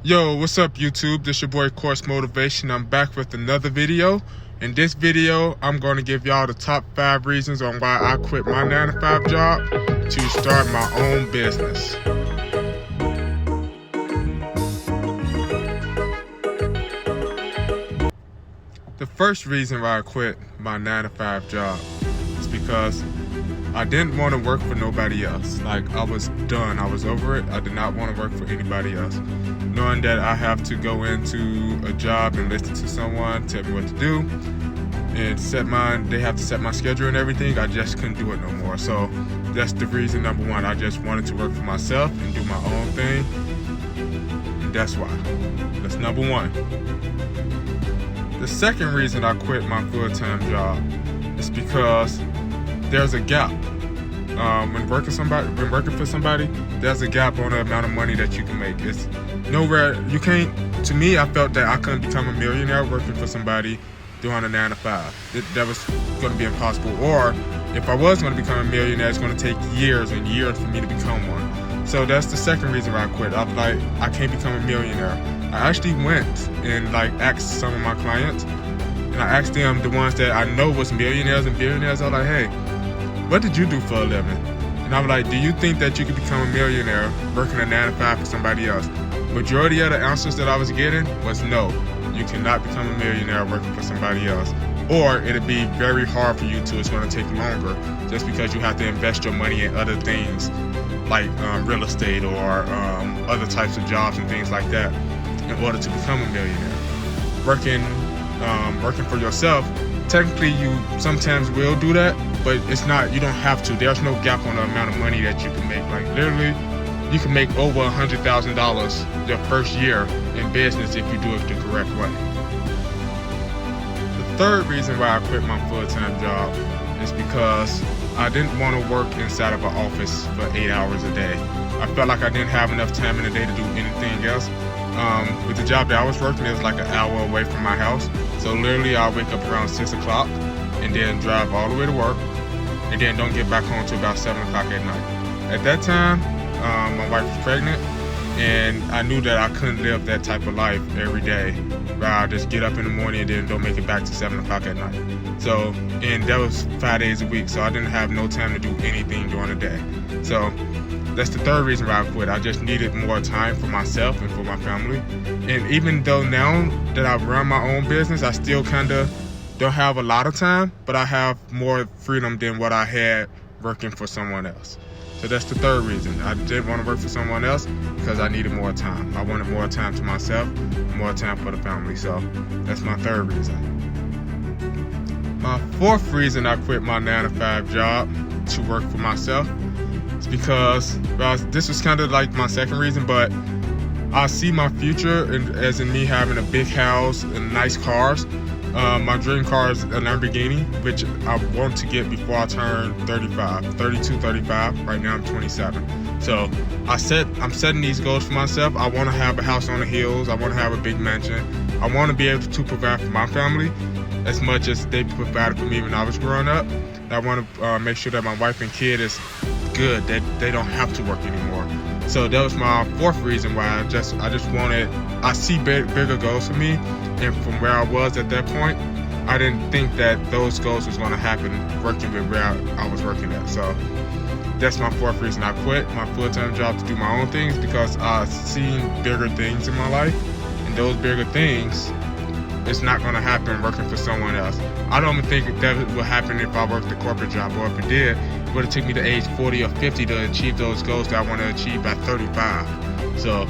Yo, what's up YouTube? This your boy Course Motivation. I'm back with another video. In this video, I'm going to give y'all the top 5 reasons on why I quit my 9-to-5 job to start my own business. The first reason why I quit my 9-to-5 job is because I didn't want to work for nobody else. Like, I was done. I was over it. I did not want to work for anybody else. Knowing that I have to go into a job and listen to someone tell me what to do and they have to set my schedule and everything, I just couldn't do it no more. So that's the reason number one. I just wanted to work for myself and do my own thing. And that's why. That's number one. The second reason I quit my full-time job is because there's a gap. When working for somebody, there's a gap on the amount of money that you can make. It's nowhere you can't. To me, I felt that I couldn't become a millionaire working for somebody doing a 9-to-5. That was going to be impossible. Or if I was going to become a millionaire, it's going to take years and years for me to become one. So that's the second reason why I quit. I was like, I can't become a millionaire. I actually went and asked some of my clients, and I asked them, the ones that I know was millionaires and billionaires. I was like, hey, what did you do for a living? And I was like, do you think that you could become a millionaire working a 9-to-5 for somebody else? Majority of the answers that I was getting was no. You cannot become a millionaire working for somebody else. Or it'll be very hard for you to. It's going to take longer just because you have to invest your money in other things like real estate or other types of jobs and things like that in order to become a millionaire. Working for yourself, technically you sometimes will do that, but it's not, you don't have to. There's no gap on the amount of money that you can make. Like, literally, you can make over $100,000 your first year in business if you do it the correct way. The third reason why I quit my full-time job is because I didn't want to work inside of an office for 8 hours a day. I felt like I didn't have enough time in the day to do anything else. With the job that I was working, it was like an hour away from my house. So literally, I'll wake up around 6 o'clock and then drive all the way to work and then don't get back home till about 7 o'clock at night. At that time, my wife was pregnant, and I knew that I couldn't live that type of life every day, where I'll just get up in the morning and then don't make it back to 7 o'clock at night. So, and that was 5 days a week, so I didn't have no time to do anything during the day. So that's the third reason why I quit. I just needed more time for myself and for my family. And even though now that I run my own business, I still kind of don't have a lot of time, but I have more freedom than what I had working for someone else. So that's the third reason. I didn't want to work for someone else because I needed more time. I wanted more time to myself, more time for the family. So that's my third reason. My fourth reason I quit my 9-to-5 job to work for myself is because, well, this was kind of like my second reason, but I see my future as in me having a big house and nice cars. My dream car is a Lamborghini, which I want to get before I turn 35. Right now I'm 27. So I'm setting these goals for myself. I want to have a house on the hills. I want to have a big mansion. I want to be able to provide for my family as much as they provided for me when I was growing up. I want to make sure that my wife and kid is good, that they don't have to work anymore. So that was my fourth reason why I see bigger goals for me. And from where I was at that point, I didn't think that those goals was going to happen working with where I was working at. So that's my fourth reason I quit my full-time job to do my own things, because I've seen bigger things in my life, and those bigger things, it's not going to happen working for someone else. I don't even think that would happen if I worked a corporate job, or if it did, it would have taken me to age 40 or 50 to achieve those goals that I want to achieve by 35. So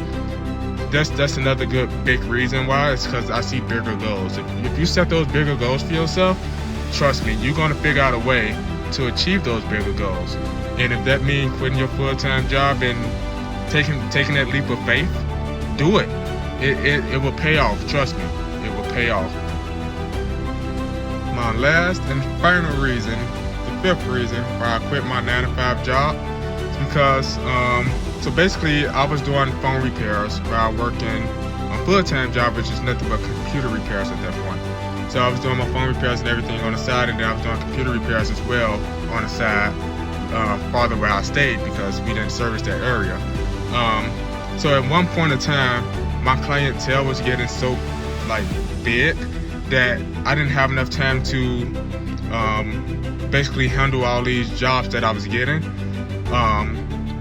that's another good big reason why. It's because I see bigger goals. If you set those bigger goals for yourself, trust me, you're going to figure out a way to achieve those bigger goals. And if that means quitting your full-time job and taking that leap of faith, do it. It will pay off. Trust me, it will pay off. My last and final reason, the fifth reason why I quit my 9-to-5 job, is because so basically, I was doing phone repairs while working a full-time job, which is nothing but computer repairs at that point. So I was doing my phone repairs and everything on the side, and then I was doing computer repairs as well on the side, farther where I stayed, because we didn't service that area. So at one point in time, my clientele was getting so like big that I didn't have enough time to basically handle all these jobs that I was getting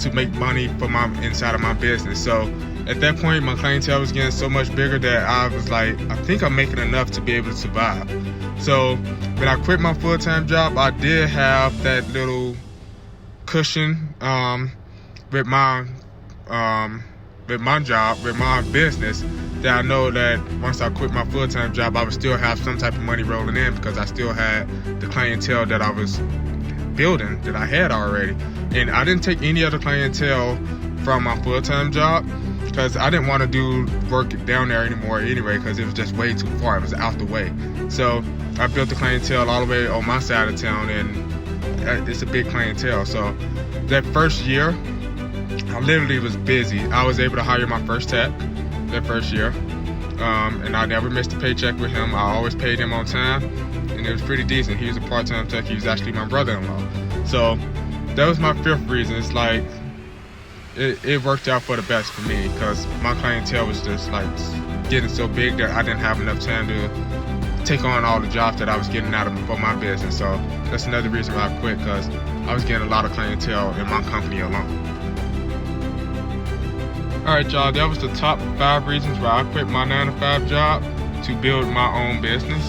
to make money for my inside of my business. So at that point, my clientele was getting so much bigger that I was like, I think I'm making enough to be able to survive. So when I quit my full-time job, I did have that little cushion with my job, with my business, that I know that once I quit my full-time job, I would still have some type of money rolling in because I still had the clientele that I was building, that I had already. And I didn't take any other clientele from my full-time job because I didn't want to do work down there anymore anyway, because it was just way too far. It was out the way. So I built the clientele all the way on my side of town, and it's a big clientele. So that first year, I literally was busy. I was able to hire my first tech that first year, and I never missed a paycheck with him. I always paid him on time, and it was pretty decent. He was a part-time tech. He was actually my brother-in-law. So that was my fifth reason. It's like it worked out for the best for me because my clientele was just like getting so big that I didn't have enough time to take on all the jobs that I was getting out of for my business. So that's another reason why I quit, because I was getting a lot of clientele in my company alone. Alright y'all, that was the top 5 reasons why I quit my 9-to-5 job to build my own business.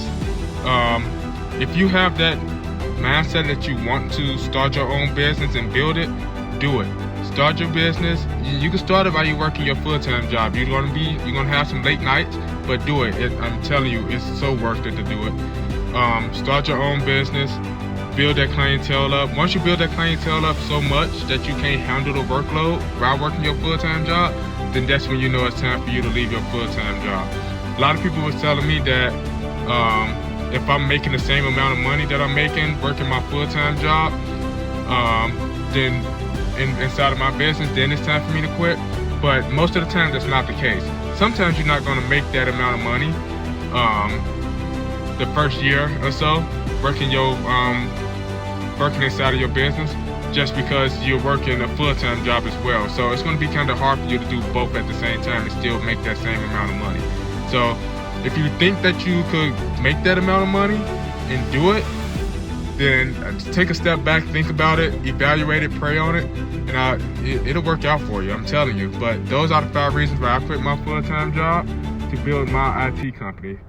If you have that mindset that you want to start your own business and build it, do it. Start your business. You can start it while you're working your full-time job. You're gonna have some late nights, but do it. I'm telling you, it's so worth it to do it. Start your own business. Build that clientele up. Once you build that clientele up so much that you can't handle the workload while working your full-time job, then that's when you know it's time for you to leave your full-time job. A lot of people was telling me that if I'm making the same amount of money that I'm making working my full-time job, then inside of my business, then it's time for me to quit. But most of the time, that's not the case. Sometimes you're not going to make that amount of money the first year or so working inside of your business, just because you're working a full-time job as well. So it's going to be kind of hard for you to do both at the same time and still make that same amount of money. So if you think that you could make that amount of money and do it, then take a step back, think about it, evaluate it, pray on it, and it'll work out for you, I'm telling you. But those are the 5 reasons why I quit my full-time job to build my IT company.